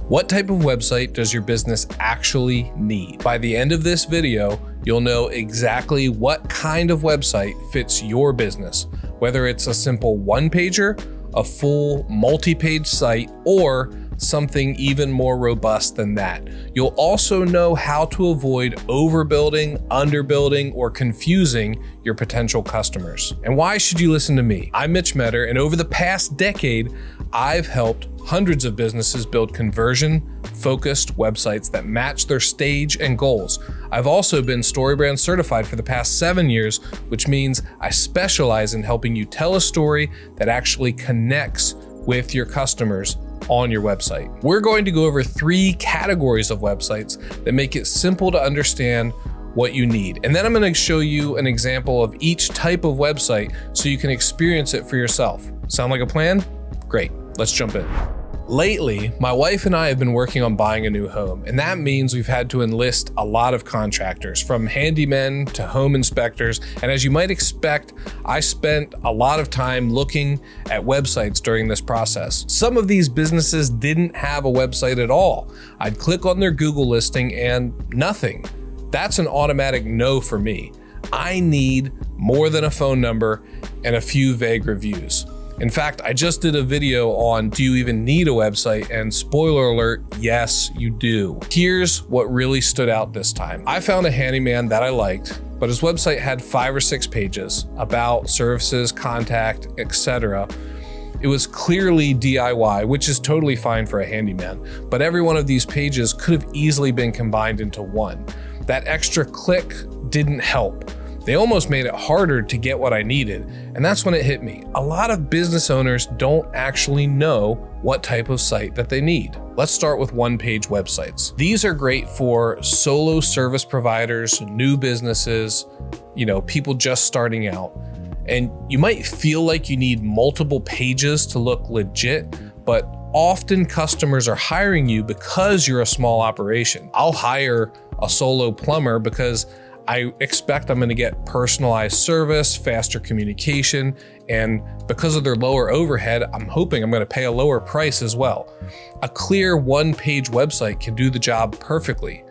What type of website does your business actually need? By the end of this video, you'll know exactly what kind of website fits your business, whether it's a simple one-pager, a full multi-page site, or something even more robust than that. You'll also know how to avoid overbuilding, underbuilding, or confusing your potential customers. And why should you listen to me? I'm Mitch Metter, and over the past decade, I've helped hundreds of businesses build conversion-focused websites that match their stage and goals. I've also been StoryBrand certified for the past 7 years, which means I specialize in helping you tell a story that actually connects with your customers on your website. We're going to go over 3 categories of websites that make it simple to understand what you need. And then I'm going to show you an example of each type of website so you can experience it for yourself. Sound like a plan? Great, let's jump in. Lately, my wife and I have been working on buying a new home, and that means we've had to enlist a lot of contractors, from handymen to home inspectors. And as you might expect, I spent a lot of time looking at websites during this process. Some of these businesses didn't have a website at all. I'd click on their Google listing and nothing. That's an automatic no for me. I need more than a phone number and a few vague reviews. In fact, I just did a video on do you even need a website, and spoiler alert, yes, you do. Here's what really stood out this time. I found a handyman that I liked, but his website had 5 or 6 pages about services, contact, etc. It was clearly DIY, which is totally fine for a handyman, but every one of these pages could have easily been combined into one. That extra click didn't help. They almost made it harder to get what I needed, and that's when it hit me. A lot of business owners don't actually know what type of site that they need. Let's start with one-page websites. These are great for solo service providers, new businesses, people just starting out. And you might feel like you need multiple pages to look legit, but often customers are hiring you because you're a small operation. I'll hire a solo plumber because I expect I'm going to get personalized service, faster communication, and because of their lower overhead, I'm hoping I'm going to pay a lower price as well. A clear one-page website can do the job perfectly.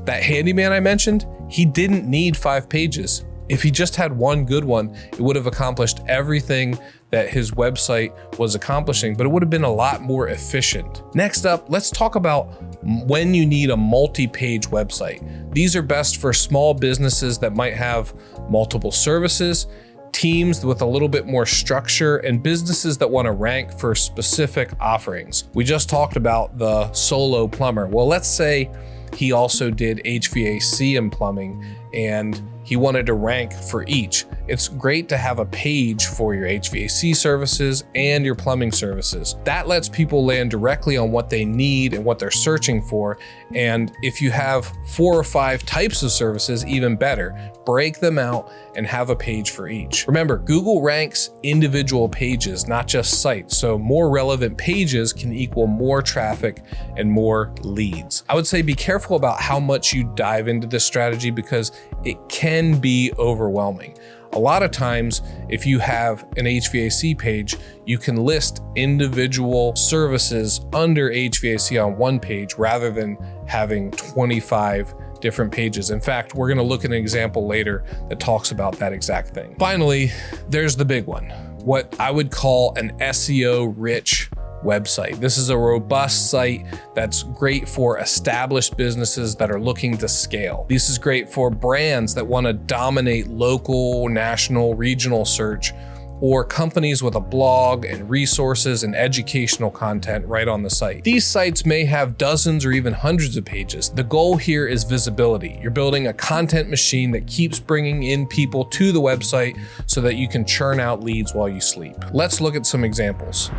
That handyman I mentioned, he didn't need 5 pages. If he just had one good one, it would have accomplished everything that his website was accomplishing, but it would have been a lot more efficient. Next up, let's talk about when you need a multi-page website. These are best for small businesses that might have multiple services, teams with a little bit more structure, and businesses that want to rank for specific offerings. We just talked about the solo plumber. Well, let's say he also did HVAC and plumbing, and he wanted to rank for each. It's great to have a page for your HVAC services and your plumbing services. That lets people land directly on what they need and what they're searching for. And if you have 4 or 5 types of services, even better. Break them out and have a page for each. Remember, Google ranks individual pages, not just sites. So more relevant pages can equal more traffic and more leads. I would say be careful about how much you dive into this strategy because it can be overwhelming. A lot of times, if you have an HVAC page, you can list individual services under HVAC on one page rather than having 25 different pages. In fact, we're going to look at an example later that talks about that exact thing. Finally, there's the big one, what I would call an SEO-rich website. This is a robust site that's great for established businesses that are looking to scale. This is great for brands that want to dominate local, national, regional search, or companies with a blog and resources and educational content right on the site. These sites may have dozens or even hundreds of pages. The goal here is visibility. You're building a content machine that keeps bringing in people to the website so that you can churn out leads while you sleep. Let's look at some examples.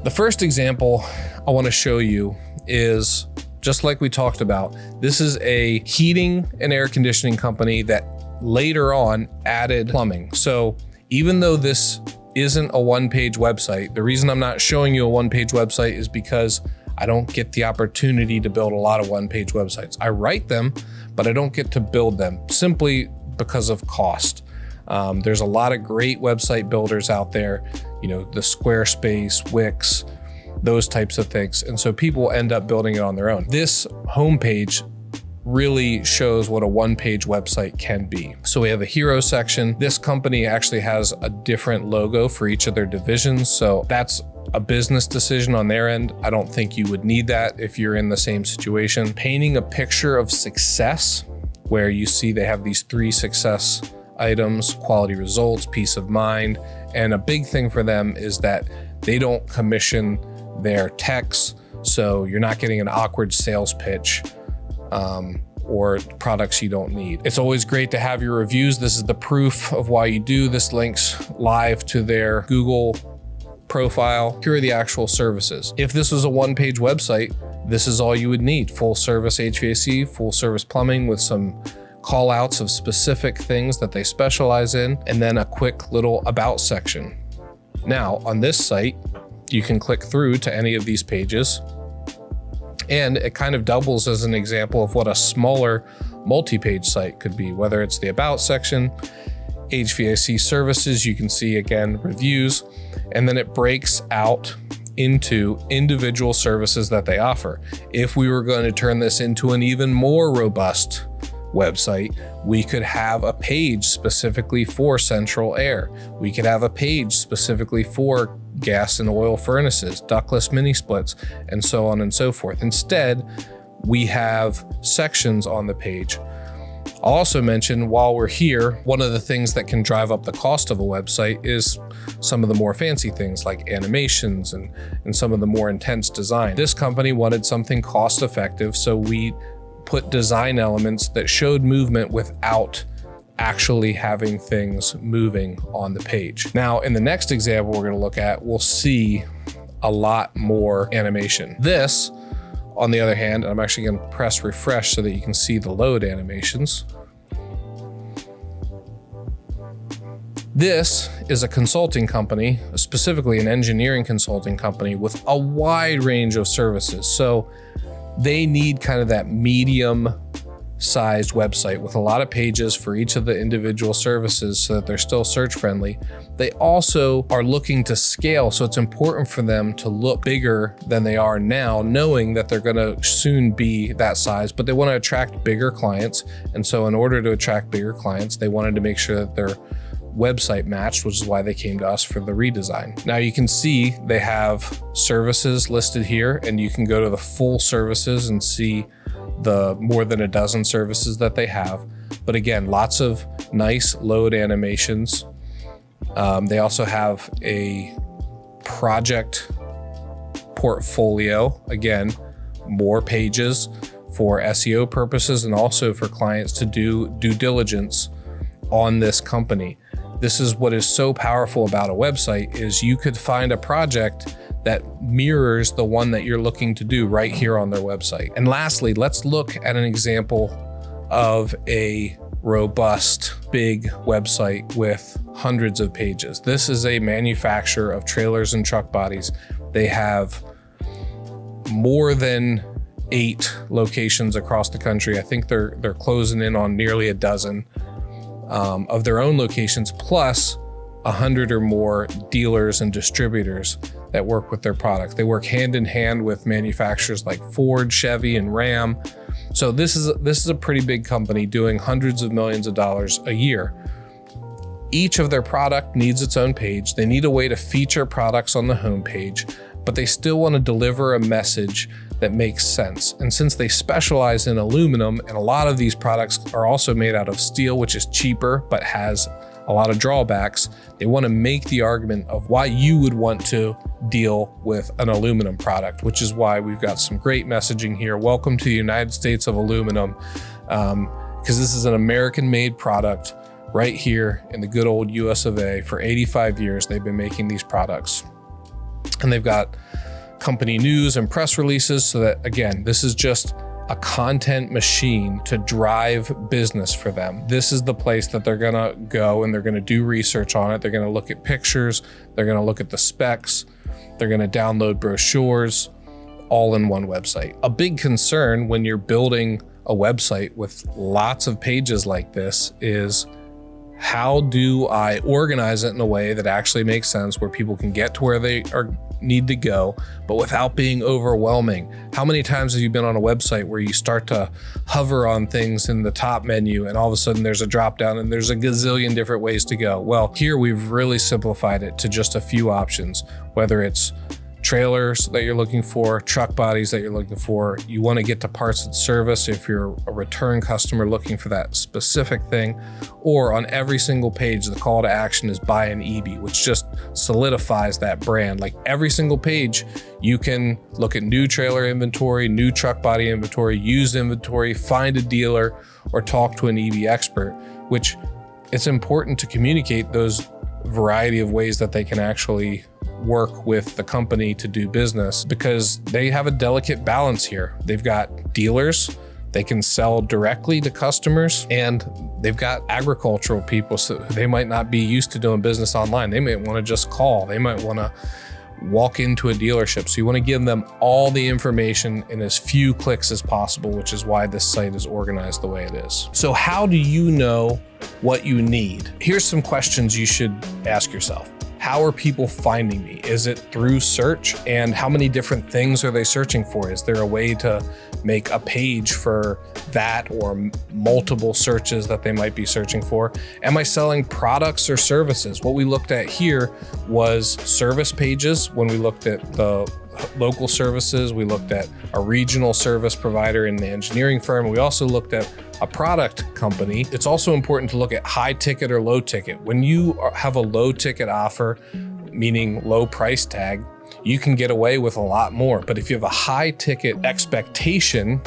The first example I want to show you is, just like we talked about, this is a heating and air conditioning company that later on added plumbing. So even though this isn't a one-page website, the reason I'm not showing you a one-page website is because I don't get the opportunity to build a lot of one-page websites. I write them, but I don't get to build them simply because of cost. There's a lot of great website builders out there, the Squarespace, Wix, those types of things. And so people end up building it on their own. This homepage really shows what a one-page website can be. So we have a hero section. This company actually has a different logo for each of their divisions. So that's a business decision on their end. I don't think you would need that if you're in the same situation. Painting a picture of success, where you see they have these 3 success items: quality results, peace of mind. And a big thing for them is that they don't commission their techs. So you're not getting an awkward sales pitch or products you don't need. It's always great to have your reviews. This is the proof of why you do. This links live to their Google profile. Here are the actual services. If this was a one-page website, this is all you would need: full service HVAC, full service plumbing with some call outs of specific things that they specialize in, and then a quick little about section. Now on this site, you can click through to any of these pages, and it kind of doubles as an example of what a smaller multi-page site could be, whether it's the about section, HVAC services, you can see again reviews, and then it breaks out into individual services that they offer. If we were going to turn this into an even more robust website, we could have a page specifically for central air. We could have a page specifically for gas and oil furnaces, ductless mini splits, and so on and so forth. Instead, we have sections on the page. I'll also mention, while we're here, one of the things that can drive up the cost of a website is some of the more fancy things like animations and some of the more intense design. This company wanted something cost effective, so we put design elements that showed movement without actually having things moving on the page. Now, in the next example we're going to look at, we'll see a lot more animation. This, on the other hand, I'm actually going to press refresh so that you can see the load animations. This is a consulting company, specifically an engineering consulting company with a wide range of services. So they need kind of that medium sized website with a lot of pages for each of the individual services so that they're still search friendly. They also are looking to scale, so it's important for them to look bigger than they are now, knowing that they're going to soon be that size, but they want to attract bigger clients. And so in order to attract bigger clients, they wanted to make sure that their website matched, which is why they came to us for the redesign. Now you can see they have services listed here, and you can go to the full services and see the more than a dozen services that they have. But again, lots of nice load animations. They also have a project portfolio. Again, more pages for SEO purposes and also for clients to do due diligence on this company. This is what is so powerful about a website, is you could find a project that mirrors the one that you're looking to do right here on their website. And lastly, let's look at an example of a robust, big website with hundreds of pages. This is a manufacturer of trailers and truck bodies. They have more than 8 locations across the country. I think they're closing in on nearly a dozen of their own locations, plus 100 or more dealers and distributors that work with their products. They work hand in hand with manufacturers like Ford, Chevy, and Ram. So this is a pretty big company doing hundreds of millions of dollars a year. Each of their product needs its own page. They need a way to feature products on the homepage, but they still want to deliver a message that makes sense. And since they specialize in aluminum, and a lot of these products are also made out of steel, which is cheaper but has a lot of drawbacks, they want to make the argument of why you would want to deal with an aluminum product, which is why we've got some great messaging here. Welcome to the United States of aluminum, because this is an American-made product right here in the good old US of A. For 85 years, they've been making these products. And they've got company news and press releases, so that, again, this is just a content machine to drive business for them. This is the place that they're gonna go and they're gonna do research on it. They're gonna look at pictures, they're gonna look at the specs, they're gonna download brochures, all in one website. A big concern when you're building a website with lots of pages like this is, how do I organize it in a way that actually makes sense, where people can get to where they are need to go, but without being overwhelming. How many times have you been on a website where you start to hover on things in the top menu and all of a sudden there's a drop down and there's a gazillion different ways to go? Well, here we've really simplified it to just a few options, whether it's trailers that you're looking for, truck bodies that you're looking for. You want to get to parts and service if you're a return customer looking for that specific thing, or on every single page, the call to action is buy an EB, which just solidifies that brand. Like every single page, you can look at new trailer inventory, new truck body inventory, used inventory, find a dealer, or talk to an EB expert, which it's important to communicate those variety of ways that they can actually work with the company to do business, because they have a delicate balance here. They've got dealers, they can sell directly to customers, and they've got agricultural people, so they might not be used to doing business online. They might want to just call, they might want to walk into a dealership. So you want to give them all the information in as few clicks as possible, which is why this site is organized the way it is. So how do you know what you need? Here's some questions you should ask yourself. How are people finding me? Is it through search? And how many different things are they searching for? Is there a way to make a page for that or multiple searches that they might be searching for? Am I selling products or services? What we looked at here was service pages. When we looked at the local services, we looked at a regional service provider in the engineering firm. We also looked at a product company. It's also important to look at high ticket or low ticket. When you have a low ticket offer, meaning low price tag, you can get away with a lot more. But if you have a high ticket expectation,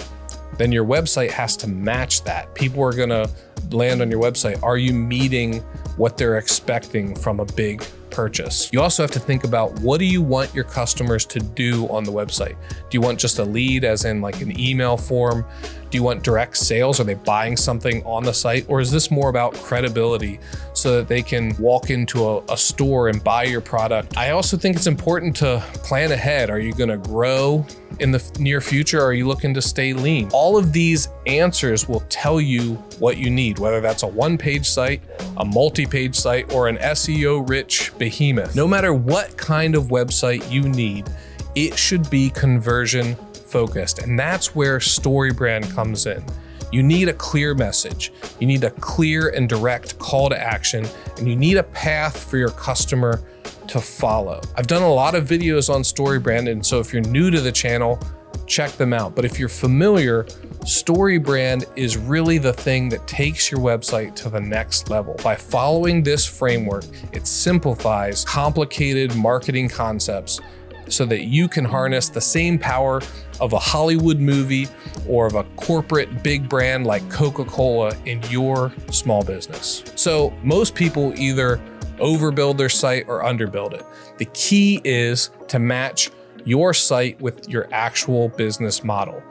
then your website has to match that. People are gonna land on your website. Are you meeting what they're expecting from a big purchase? You also have to think about, what do you want your customers to do on the website? Do you want just a lead, as in like an email form? Do you want direct sales? Are they buying something on the site? Or is this more about credibility so that they can walk into a store and buy your product? I also think it's important to plan ahead. Are you gonna grow in the near future? Or are you looking to stay lean? All of these answers will tell you what you need, whether that's a one-page site, a multi-page site, or an SEO-rich behemoth. No matter what kind of website you need, it should be conversion focused. And that's where StoryBrand comes in. You need a clear message. You need a clear and direct call to action, and you need a path for your customer to follow. I've done a lot of videos on StoryBrand, and so if you're new to the channel, check them out. But if you're familiar, StoryBrand is really the thing that takes your website to the next level. By following this framework, it simplifies complicated marketing concepts so that you can harness the same power of a Hollywood movie or of a corporate big brand like Coca-Cola in your small business. So most people either overbuild their site or underbuild it. The key is to match your site with your actual business model.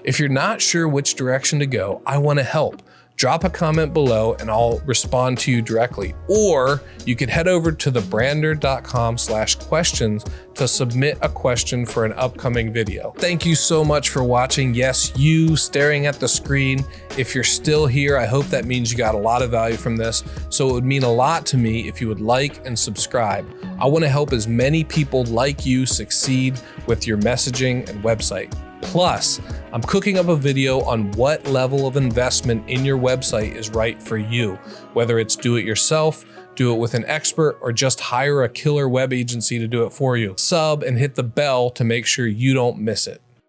If you're not sure which direction to go, I want to help. Drop a comment below and I'll respond to you directly. Or you could head over to thebrander.com/questions to submit a question for an upcoming video. Thank you so much for watching. Yes, you staring at the screen. If you're still here, I hope that means you got a lot of value from this. So it would mean a lot to me if you would like and subscribe. I want to help as many people like you succeed with your messaging and website. Plus, I'm cooking up a video on what level of investment in your website is right for you, whether it's do it yourself, do it with an expert, or just hire a killer web agency to do it for you. Sub and hit the bell to make sure you don't miss it.